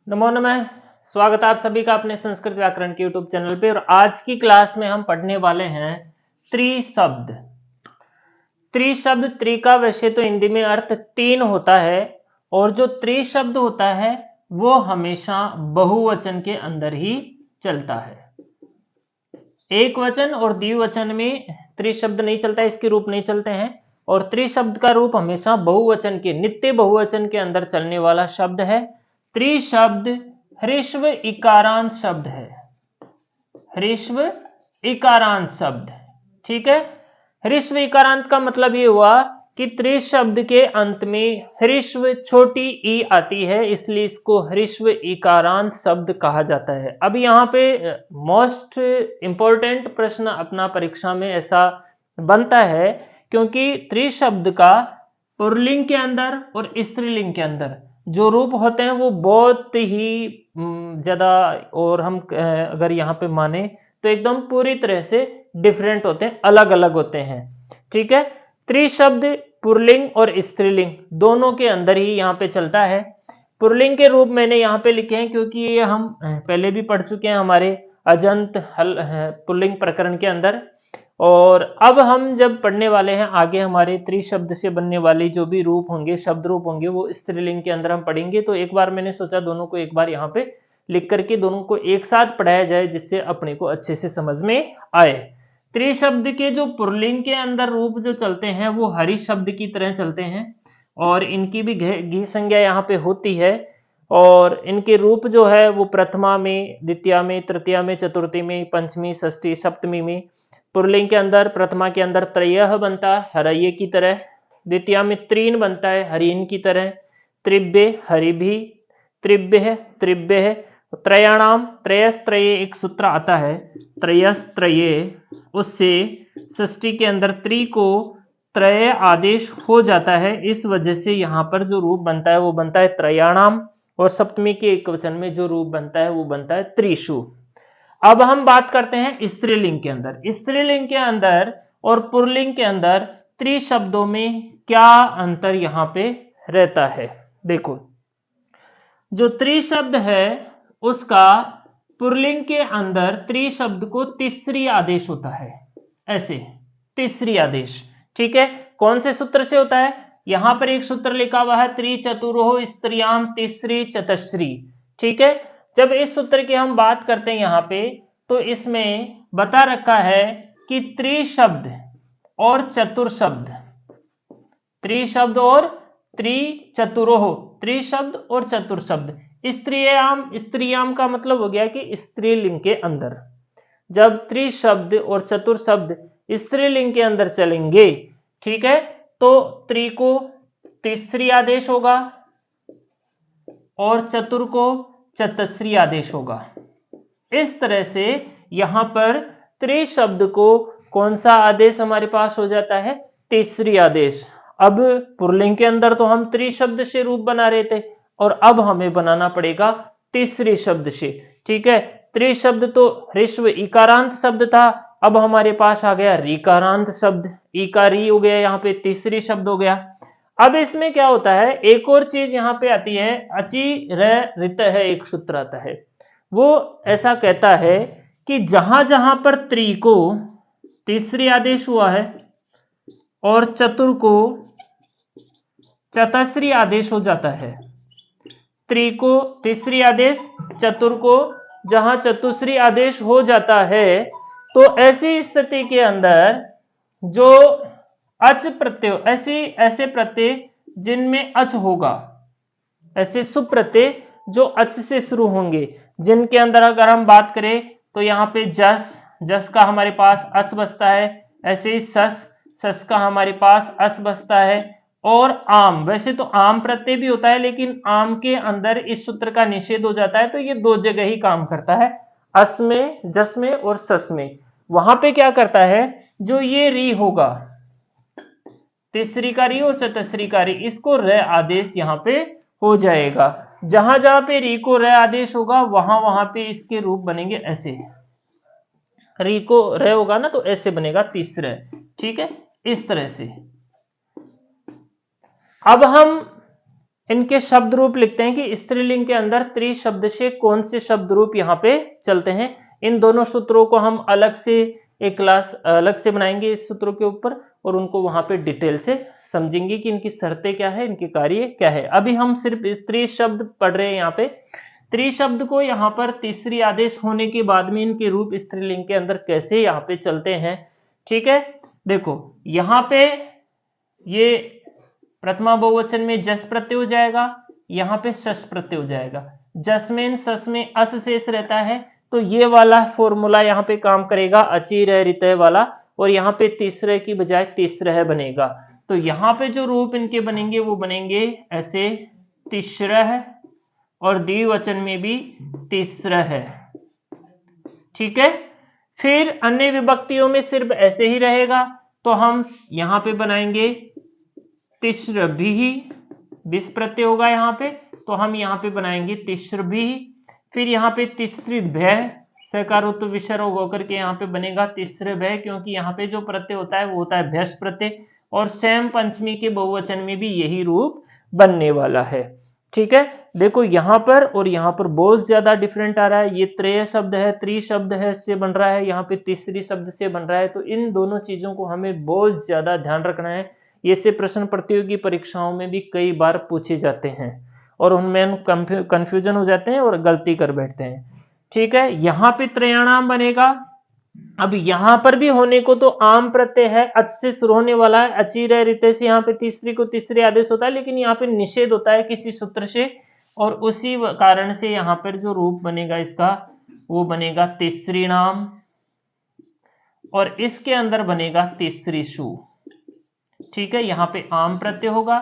नमो नमः। स्वागत है आप सभी का अपने संस्कृत व्याकरण के यूट्यूब चैनल पे। और आज की क्लास में हम पढ़ने वाले हैं त्रिशब्द। त्रिशब्द, त्रि का वैसे तो हिंदी में अर्थ तीन होता है, और जो त्रिशब्द होता है वो हमेशा बहुवचन के अंदर ही चलता है। एक वचन और द्विवचन में त्रिशब्द नहीं चलता, इसके रूप नहीं चलते हैं। और त्रिशब्द का रूप हमेशा बहुवचन के, नित्य बहुवचन के अंदर चलने वाला शब्द है। त्रिशब्द ह्रस्व इकारांत शब्द है। ह्रस्व इकारांत शब्द, ठीक है। ह्रस्व इकारांत का मतलब ये हुआ कि त्रिशब्द के अंत में ह्रस्व छोटी ई आती है, इसलिए इसको ह्रस्व इकारांत शब्द कहा जाता है। अब यहाँ पे मोस्ट इंपॉर्टेंट प्रश्न अपना परीक्षा में ऐसा बनता है, क्योंकि त्रिशब्द का पुल्लिंग के अंदर और स्त्रीलिंग के अंदर जो रूप होते हैं वो बहुत ही ज्यादा, और हम अगर यहाँ पे माने तो एकदम पूरी तरह से डिफरेंट होते हैं, अलग अलग होते हैं, ठीक है। त्रिशब्द पुल्लिंग और स्त्रीलिंग दोनों के अंदर ही यहाँ पे चलता है। पुल्लिंग के रूप मैंने यहाँ पे लिखे हैं क्योंकि ये हम पहले भी पढ़ चुके हैं हमारे अजंत हल पुल्लिंग प्रकरण के अंदर। और अब हम जब पढ़ने वाले हैं आगे, हमारे त्रिशब्द से बनने वाले जो भी रूप होंगे, शब्द रूप होंगे, वो स्त्रीलिंग के अंदर हम पढ़ेंगे। तो एक बार मैंने सोचा दोनों को एक बार यहाँ पे लिख करके दोनों को एक साथ पढ़ाया जाए, जिससे अपने को अच्छे से समझ में आए। त्रिशब्द के जो पुल्लिंग के अंदर रूप जो चलते हैं वो हरि शब्द की तरह चलते हैं, और इनकी भी घी संज्ञा यहाँ पे होती है। और इनके रूप जो है वो प्रथमा में, द्वितीया में, तृतीया में, चतुर्थी में, पंचमी, षष्ठी, सप्तमी में। पुल्लिंग के अंदर प्रथमा के अंदर त्रयः बनता है हरये की तरह, द्वितीया में त्रीन बनता है हरिन की तरह, त्रिव्य हरिभि, त्रिव्य त्रिव्य, त्रयाणाम त्रयस त्रये एक सूत्र आता है, त्रयस त्रये, उससे षष्ठी के अंदर त्रि को त्रय आदेश हो जाता है। इस वजह से यहाँ पर जो रूप बनता है वो बनता है त्रयाणाम, और सप्तमी के एक वचन में जो रूप बनता है वो बनता है त्रिषु। अब हम बात करते हैं स्त्रीलिंग के अंदर। स्त्रीलिंग के अंदर और पुल्लिंग के अंदर त्रिशब्दों में क्या अंतर यहाँ पे रहता है। देखो, जो त्रिशब्द है उसका पुल्लिंग के अंदर त्रिशब्द को तीसरी आदेश होता है, ऐसे तीसरी आदेश, ठीक है। कौन से सूत्र से होता है? यहां पर एक सूत्र लिखा हुआ है, त्रिचतुरो स्त्रियाम तीसरी चतश्री, ठीक है। जब इस सूत्र की हम बात करते हैं यहाँ पे, तो इसमें बता रखा है कि त्रिशब्द और चतुर्शब्द, त्रिशब्द और त्रिचतुरोह, त्रिशब्द और चतुर्शब्द, स्त्रियाम, स्त्रियाम का मतलब हो गया कि स्त्रीलिंग के अंदर। जब त्रिशब्द और चतुर्शब्द स्त्रीलिंग के अंदर चलेंगे, ठीक है, तो त्रि को तीसरी आदेश होगा और चतुर को चतस्री आदेश होगा। इस तरह से यहां पर त्रिशब्द को कौन सा आदेश हमारे पास हो जाता है? तीसरी आदेश। अब पुल्लिंग के अंदर तो हम त्रिशब्द से रूप बना रहे थे, और अब हमें बनाना पड़ेगा तीसरे शब्द से, ठीक है। त्रिशब्द तो ह्रस्व इकारांत शब्द था, अब हमारे पास आ गया रीकारांत शब्द, इकारी हो गया, यहाँ पे तीसरी शब्द हो गया। अब इसमें क्या होता है, एक और चीज यहाँ पे आती है, अचि र ऋत है, एक सूत्र आता है, वो ऐसा कहता है कि जहां जहां पर त्रि को तीसरी आदेश हुआ है और चतुर को चतस्री आदेश हो जाता है, त्रि को तीसरी आदेश, चतुर को जहां चतुस्री आदेश हो जाता है, तो ऐसी स्थिति के अंदर जो अच प्रत्यय, ऐसे प्रत्यय जिनमें अच होगा, ऐसे सुप्रत्यय जो अच से शुरू होंगे, जिनके अंदर अगर हम बात करें तो यहाँ पे जस, जस का हमारे पास अस बसता है, ऐसे ही सस, सस का हमारे पास अस बसता है। और आम, वैसे तो आम प्रत्यय भी होता है, लेकिन आम के अंदर इस सूत्र का निषेध हो जाता है, तो ये दो जगह ही काम करता है, अस में, जस में और सस में। वहां पे क्या करता है, जो ये री होगा, तीसरी का री और चतस्री का री, इसको र आदेश यहाँ पे हो जाएगा। जहां जहां पे री को र आदेश होगा वहां वहां पे इसके रूप बनेंगे ऐसे, री को र होगा ना तो ऐसे बनेगा तीसरे, ठीक है, इस तरह से। अब हम इनके शब्द रूप लिखते हैं कि स्त्रीलिंग के अंदर त्रि शब्द से कौन से शब्द रूप यहाँ पे चलते हैं। इन दोनों सूत्रों को हम अलग से एक क्लास अलग से बनाएंगे इस सूत्रों के ऊपर, और उनको वहां पे डिटेल से समझेंगे कि इनकी शर्तें क्या है, इनके कार्य क्या है। अभी हम सिर्फ त्रि शब्द पढ़ रहे हैं। यहाँ पे त्रि शब्द को यहाँ पर तीसरी आदेश होने के बाद में इनके रूप स्त्रीलिंग के अंदर कैसे यहाँ पे चलते हैं। ठीक है, देखो यहाँ पे ये प्रथमा बहुवचन में जस प्रत्यय हो जाएगा, यहाँ पे शस प्रत्यय हो जाएगा। जस में सस में अस शेष रहता है, तो ये वाला फॉर्मूला यहाँ पे काम करेगा, अची रह रितय वाला, और यहाँ पे तीसरे की बजाय तीसरह बनेगा। तो यहाँ पे जो रूप इनके बनेंगे वो बनेंगे ऐसे तीसरह, और द्विवचन में भी तीसरह। ठीक है, फिर अन्य विभक्तियों में सिर्फ ऐसे ही रहेगा, तो हम यहाँ पे बनाएंगे तिस्र भी, विस प्रत्यय होगा यहाँ पे, तो हम यहाँ पे बनाएंगे तिस्र भी। फिर यहाँ पे तीसरी भय, सकारोत्तर विसर्ग होकर के यहाँ पे बनेगा तिस्र भय, क्योंकि यहाँ पे जो प्रत्यय होता है वो होता है भ्यस प्रत्यय, और सेम पंचमी के बहुवचन में भी यही रूप बनने वाला है। ठीक है, देखो यहाँ पर और यहाँ पर बहुत ज्यादा डिफरेंट आ रहा है। ये त्रय शब्द है, त्रि शब्द है, इससे बन रहा है, यहाँ पे तीसरी शब्द से बन रहा है। तो इन दोनों चीजों को हमें बहुत ज्यादा ध्यान रखना है। ये से प्रश्न प्रतियोगी परीक्षाओं में भी कई बार पूछे जाते हैं, और उनमें हम कंफ्यूजन हो जाते हैं और गलती कर बैठते हैं। ठीक है, यहाँ पे त्रयाणाम बनेगा। अब यहाँ पर भी होने को तो आम प्रत्यय है, अच से शुरू होने वाला है, अची रह रिते से यहाँ पे तीसरी को तीसरे आदेश होता है, लेकिन यहाँ पे निषेध होता है किसी सूत्र से, और उसी कारण से यहाँ पर जो रूप बनेगा इसका वो बनेगा तीसरी नाम, और इसके अंदर बनेगा तीसरी सु। ठीक है, यहाँ पे आम प्रत्यय होगा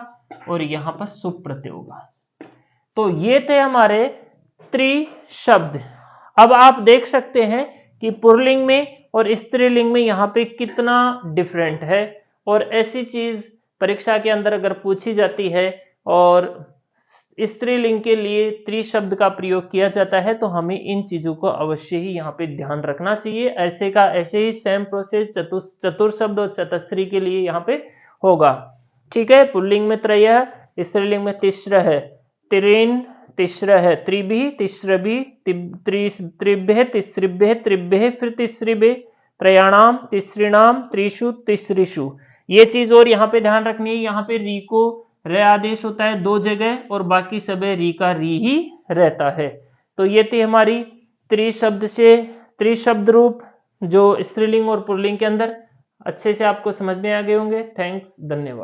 और यहाँ पर सुप प्रत्यय होगा। तो ये थे हमारे त्रि शब्द। अब आप देख सकते हैं कि पुल्लिंग में और स्त्रीलिंग में यहाँ पे कितना डिफरेंट है, और ऐसी चीज परीक्षा के अंदर अगर पूछी जाती है और स्त्रीलिंग के लिए त्रि शब्द का प्रयोग किया जाता है, तो हमें इन चीजों को अवश्य ही यहाँ पे ध्यान रखना चाहिए। ऐसे ही सेम प्रोसेस चतुर शब्द और चतुश्री के लिए यहाँ पे होगा। ठीक है, पुल्लिंग में त्रय, स्त्रीलिंग में तिस्र है, त्रीन तिस्र है, त्रिभि तिस्रभि, त्रिभ्य तिस्रिभ्य त्रिभ्य, फिर तिस्रिभ्य, त्रयाणाम तिसृणाम, त्रिषु तिसृषु। ये चीज और यहाँ पे ध्यान रखनी है, यहाँ पे री को रे आदेश होता है 2 जगह, और बाकी सब री का री ही रहता है। तो ये थी हमारी त्रिशब्द रूप जो स्त्रीलिंग और पुल्लिंग के अंदर। अच्छे से आपको समझ में आ गए होंगे। थैंक्स, धन्यवाद।